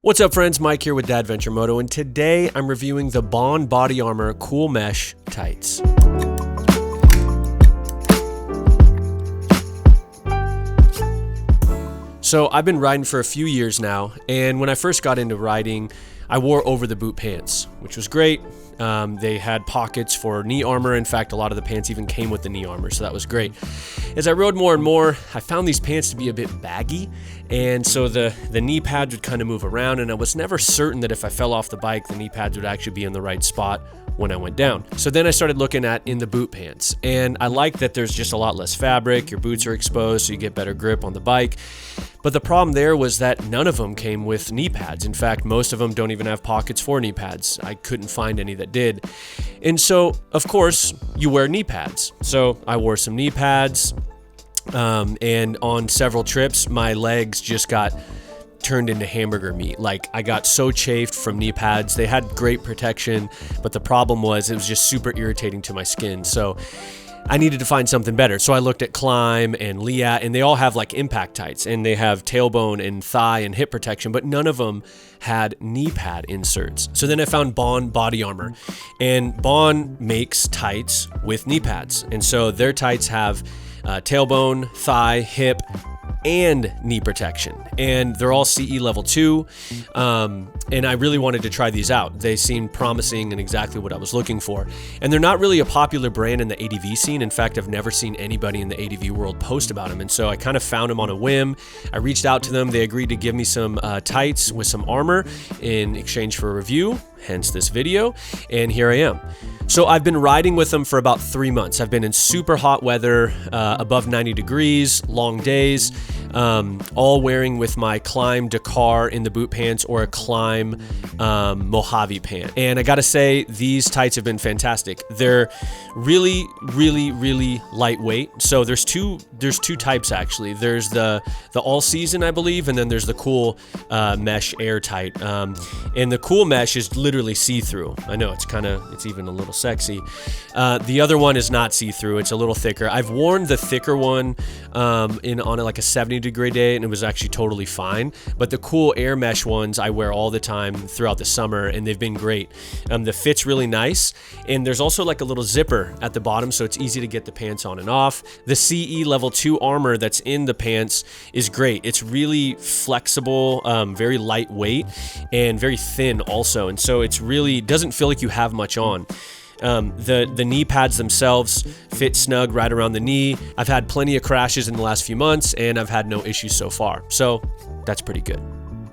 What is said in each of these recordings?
What's up friends, Mike here with Dadventure Moto, and today I'm reviewing the BOHN Body Armor Cool Mesh Tights. So I've been riding for a few years now, and when I first got into riding, I wore over the boot pants, which was great. They had pockets for knee armor. In fact, a lot of the pants even came with the knee armor, so that was great. As I rode more and more, I found these pants to be a bit baggy, and so the knee pads would kind of move around, and I was never certain that if I fell off the bike, the knee pads would actually be in the right spot when I went down. So then I started looking at in the boot pants, and I like that there's just a lot less fabric, your boots are exposed, so you get better grip on the bike. But the problem there was that none of them came with knee pads. In fact, most of them don't even have pockets for knee pads. I couldn't find any that did. And so, of course, you wear knee pads. So I wore some knee pads, and on several trips, my legs just got turned into hamburger meat. Like, I got so chafed from knee pads. They had great protection, but the problem was it was just super irritating to my skin. So I needed to find something better. So I looked at Klim and Leatt, and they all have like impact tights, and they have tailbone and thigh and hip protection, but none of them had knee pad inserts. So then I found BOHN Body Armor, and BOHN makes tights with knee pads. And so their tights have tailbone, thigh, hip, and knee protection, and they're all CE level 2, and I really wanted to try these out. They seemed promising and exactly what I was looking for, and they're not really a popular brand in the ADV scene. In fact, I've never seen anybody in the ADV world post about them, and so I kind of found them on a whim. I reached out to them. They agreed to give me some tights with some armor in exchange for a review, hence this video, and here I am. So I've been riding with them for about 3 months. I've been in super hot weather, above 90 degrees, long days, all wearing with my Klim Dakar in the boot pants or a Klim Mojave pant. And I gotta say, these tights have been fantastic. They're really, really, really lightweight. So there's two types actually. There's the all season, I believe, and then there's the cool mesh airtight. And the cool mesh is literally see-through. I know it's even a little sexy. The other one is not see-through. It's a little thicker. I've worn the thicker one on like a 70-degree day, and it was actually totally fine. But the cool air mesh ones I wear all the time throughout the summer, and they've been great. The fit's really nice, and there's also like a little zipper at the bottom, so it's easy to get the pants on and off. The CE level 2 armor that's in the pants is great. It's really flexible, very lightweight, and very thin also, and so it's really doesn't feel like you have much on. The knee pads themselves fit snug right around the knee. I've had plenty of crashes in the last few months, and I've had no issues so far. So that's pretty good.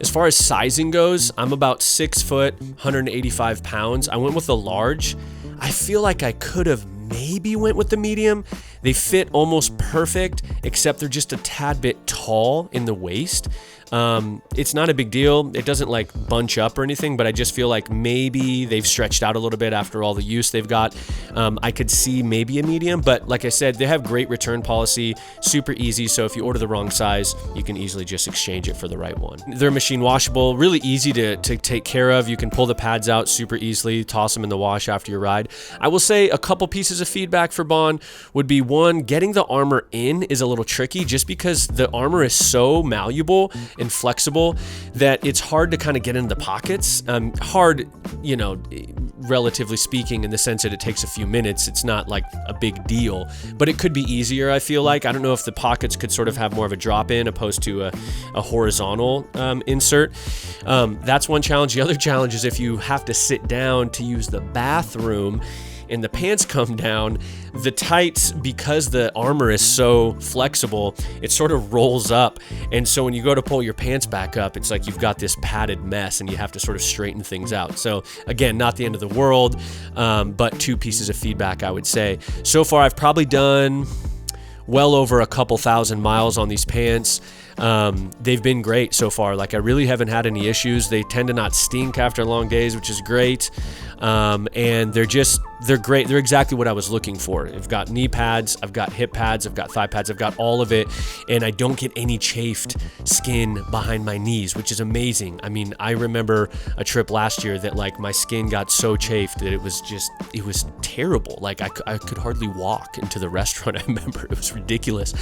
As far as sizing goes, I'm about 6 foot, 185 pounds. I went with the large. I feel like I could have maybe went with the medium. They fit almost perfect, except they're just a tad bit tall in the waist. It's not a big deal. It doesn't like bunch up or anything, but I just feel like maybe they've stretched out a little bit after all the use they've got. I could see maybe a medium, but like I said, they have great return policy, super easy. So if you order the wrong size, you can easily just exchange it for the right one. They're machine washable, really easy to take care of. You can pull the pads out super easily, toss them in the wash after your ride. I will say a couple pieces of feedback for BOHN would be, one, getting the armor in is a little tricky just because the armor is so malleable and flexible that it's hard to kind of get into the pockets. Hard, you know, relatively speaking, in the sense that it takes a few minutes. It's not like a big deal, but it could be easier, I feel like. I don't know if the pockets could sort of have more of a drop in opposed to a horizontal insert. That's one challenge. The other challenge is if you have to sit down to use the bathroom and the pants come down, the tights, because the armor is so flexible, it sort of rolls up. And so when you go to pull your pants back up, it's like you've got this padded mess and you have to sort of straighten things out. So again, not the end of the world, but 2 pieces of feedback, I would say. So far, I've probably done well over a couple thousand miles on these pants. They've been great so far. Like, I really haven't had any issues. They tend to not stink after long days, which is great. And they're great. They're exactly what I was looking for. I've got knee pads, I've got hip pads, I've got thigh pads, I've got all of it, and I don't get any chafed skin behind my knees, which is amazing. I mean, I remember a trip last year that like my skin got so chafed that it was terrible. Like I could hardly walk into the restaurant. I remember it was ridiculous.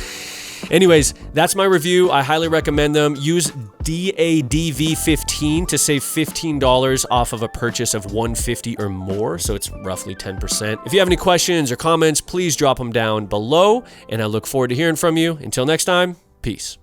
Anyways, that's my review. I highly recommend them. Use DADV15 to save $15 off of a purchase of $150 or more, so it's roughly 10%. If you have any questions or comments, please drop them down below, and I look forward to hearing from you. Until next time, peace.